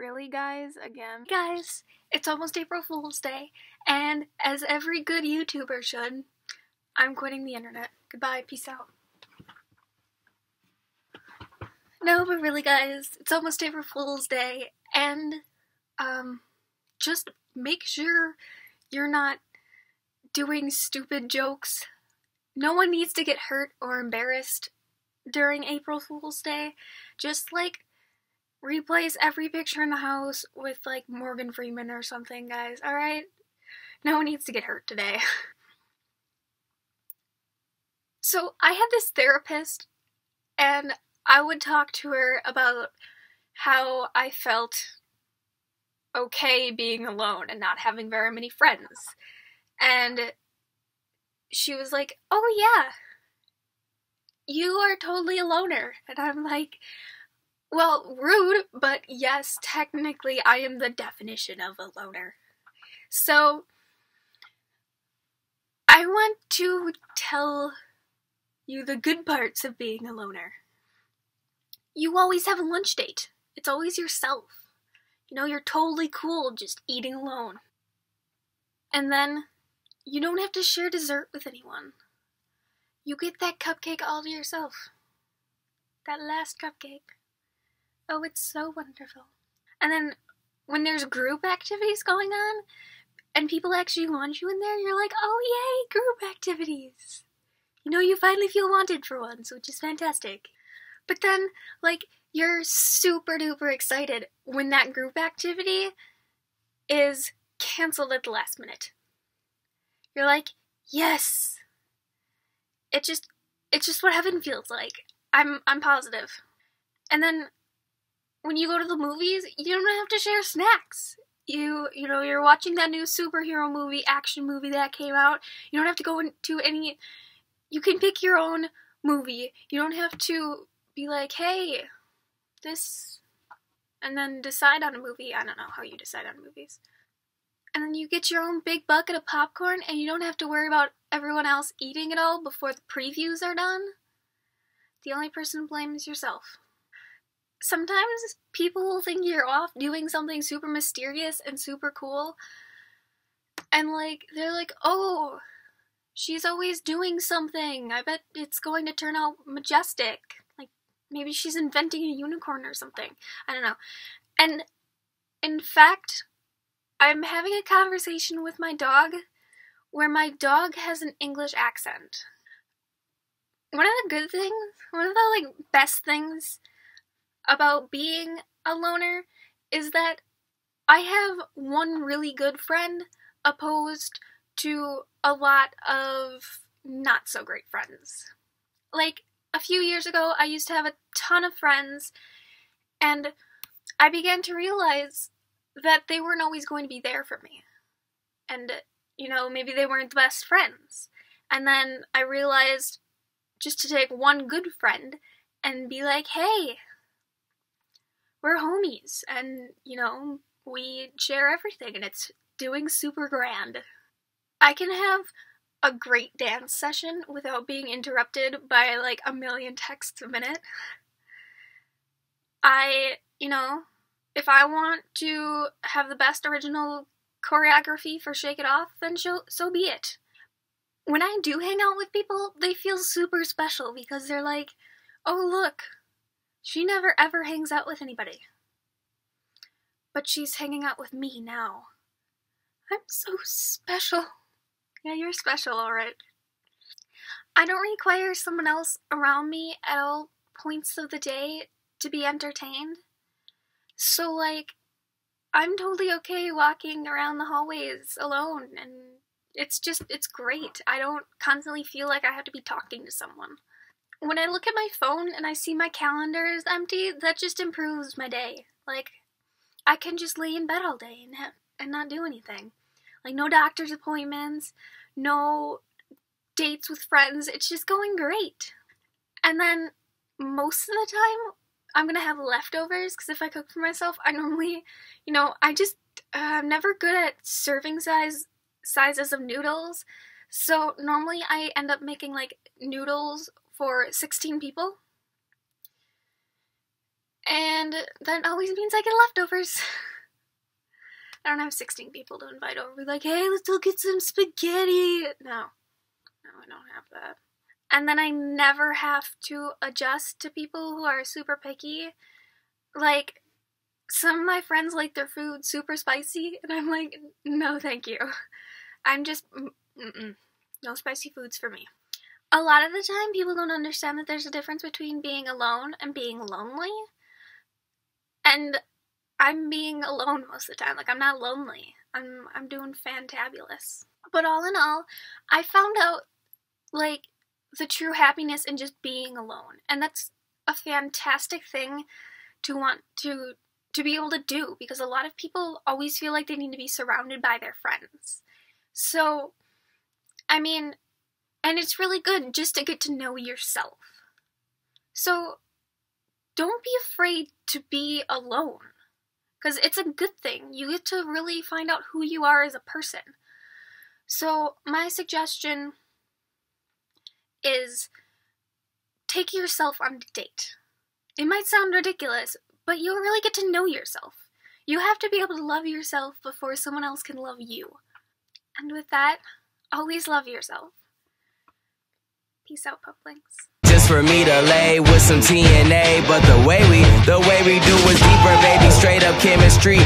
Really, guys? Again? Guys, it's almost April Fool's Day, and as every good YouTuber should, I'm quitting the internet. Goodbye, peace out. No, but really, guys, it's almost April Fool's Day, and, just make sure you're not doing stupid jokes. No one needs to get hurt or embarrassed during April Fool's Day. Just, replace every picture in the house with, Morgan Freeman or something, guys, alright? No one needs to get hurt today. So, I had this therapist, and I would talk to her about how I felt okay being alone and not having very many friends. And she was like, oh yeah, you are totally a loner. And I'm like, well, rude, but yes, technically I am the definition of a loner. So, I want to tell you the good parts of being a loner. You always have a lunch date. It's always yourself. You know, you're totally cool just eating alone. And then, you don't have to share dessert with anyone. You get that cupcake all to yourself. That last cupcake. Oh, it's so wonderful. And then, when there's group activities going on, and people actually want you in there, you're like, oh yay, group activities. You know, you finally feel wanted for once, which is fantastic. But then, you're super duper excited when that group activity is canceled at the last minute. You're like, yes! It's just what heaven feels like. I'm positive. And then, when you go to the movies, you don't have to share snacks. You're watching that new superhero movie, action movie that came out. You don't have to go into any... You can pick your own movie. You don't have to be like, hey, this... And then decide on a movie. I don't know how you decide on movies. And then you get your own big bucket of popcorn, and you don't have to worry about everyone else eating it all before the previews are done. The only person to blame is yourself. Sometimes people will think you're off doing something super mysterious and super cool. And, they're like, oh, she's always doing something. I bet it's going to turn out majestic. Maybe she's inventing a unicorn or something. I don't know. And, in fact, I'm having a conversation with my dog where my dog has an English accent. One of the best things about being a loner is that I have one really good friend opposed to a lot of not so great friends. A few years ago, I used to have a ton of friends, and I began to realize that they weren't always going to be there for me. And, maybe they weren't the best friends. And then I realized just to take one good friend and be like, hey, we're homies, and, we share everything, and it's doing super grand. I can have a great dance session without being interrupted by, a million texts a minute. If I want to have the best original choreography for Shake It Off, then so be it. When I do hang out with people, they feel super special because they're like, oh look, she never ever hangs out with anybody. But she's hanging out with me now. I'm so special. Yeah, you're special, alright. I don't require someone else around me at all points of the day to be entertained. So, I'm totally okay walking around the hallways alone, and it's great. I don't constantly feel like I have to be talking to someone. When I look at my phone and I see my calendar is empty, that just improves my day. I can just lay in bed all day and not do anything. No doctor's appointments, no dates with friends, it's just going great. And then, most of the time, I'm gonna have leftovers, because if I cook for myself, I normally, I'm never good at serving sizes of noodles, so normally I end up making, noodles for 16 people. And that always means I get leftovers. I don't have 16 people to invite over. Be like, hey, let's go get some spaghetti. No, I don't have that. And then I never have to adjust to people who are super picky. Like, some of my friends like their food super spicy, and I'm like, no thank you. I'm just, no spicy foods for me. A lot of the time, people don't understand that there's a difference between being alone and being lonely. And I'm being alone most of the time. Like, I'm not lonely. I'm doing fantabulous. But all in all, I found out, like, the true happiness in just being alone. And that's a fantastic thing to want to be able to do, because a lot of people always feel like they need to be surrounded by their friends. So, I mean, and it's really good just to get to know yourself. So, don't be afraid to be alone, because it's a good thing. You get to really find out who you are as a person. So, my suggestion is take yourself on a date. It might sound ridiculous, but you'll really get to know yourself. You have to be able to love yourself before someone else can love you. And with that, always love yourself. Peace out, Puplings. Just for me to lay with some TNA, but the way we do is deeper, baby, straight up chemistry.